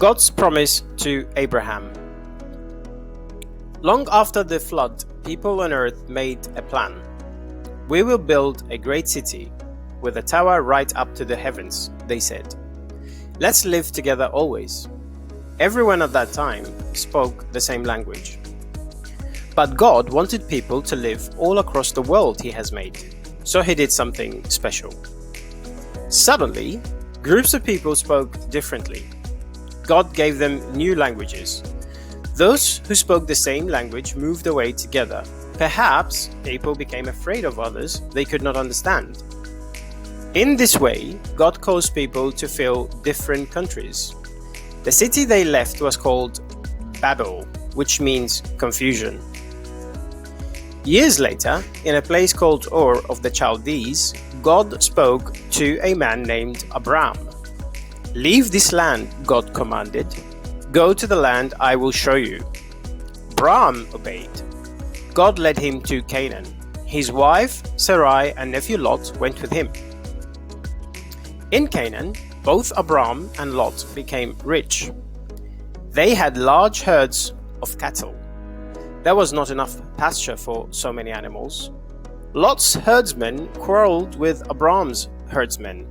God's promise to Abraham. Long after the flood, people on earth made a plan. We will build a great city with a tower right up to the heavens, they said. Let's live together always. Everyone at that time spoke the same language. But God wanted people to live all across the world He has made, so He did something special. Suddenly, groups of people spoke differently. God gave them new languages. Those who spoke the same language moved away together. Perhaps people became afraid of others they could not understand. In this way, God caused people to fill different countries. The city they left was called Babel, which means confusion. Years later, in a place called Ur of the Chaldees, God spoke to a man named Abram. "Leave this land," God commanded. "Go to the land I will show you." Abram obeyed. God led him to Canaan. His wife, Sarai, and nephew Lot went with him. In Canaan, both Abram and Lot became rich. They had large herds of cattle. There was not enough pasture for so many animals. Lot's herdsmen quarreled with Abram's herdsmen.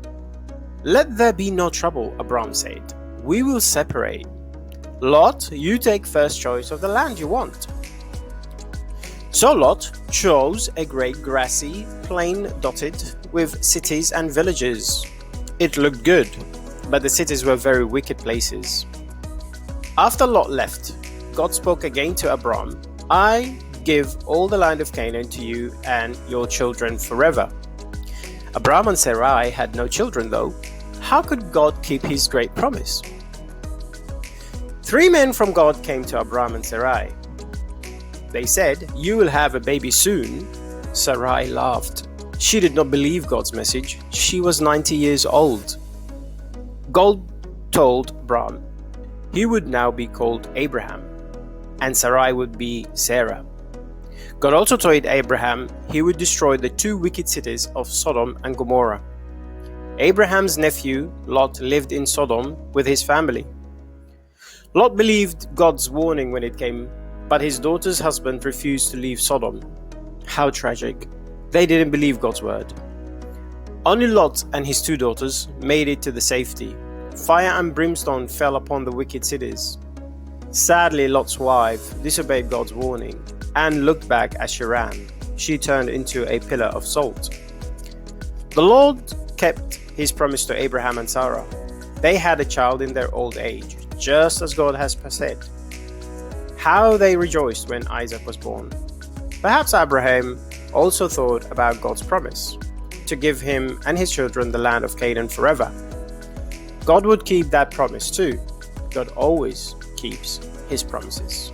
"Let there be no trouble," Abram said. "We will separate. Lot, you take first choice of the land you want." So Lot chose a great grassy plain dotted with cities and villages. It looked good, but the cities were very wicked places. After Lot left, God spoke again to Abram. "I give all the land of Canaan to you and your children forever." Abram and Sarai had no children though. How could God keep His great promise? 3 men from God came to Abram and Sarai. They said, "You will have a baby soon." Sarai laughed. She did not believe God's message. She was 90 years old. God told Abram he would now be called Abraham, and Sarai would be Sarah. God also told Abraham He would destroy the 2 wicked cities of Sodom and Gomorrah. Abraham's nephew Lot lived in Sodom with his family. Lot believed God's warning when it came, but his daughter's husband refused to leave Sodom. How tragic. They didn't believe God's word. Only Lot and his 2 daughters made it to the safety. Fire and brimstone fell upon the wicked cities. Sadly, Lot's wife disobeyed God's warning and looked back as she ran. She turned into a pillar of salt. The Lord kept His promise to Abraham and Sarah. They had a child in their old age, just as God has said. How they rejoiced when Isaac was born. Perhaps Abraham also thought about God's promise to give him and his children the land of Canaan forever. God would keep that promise too. God always keeps His promises.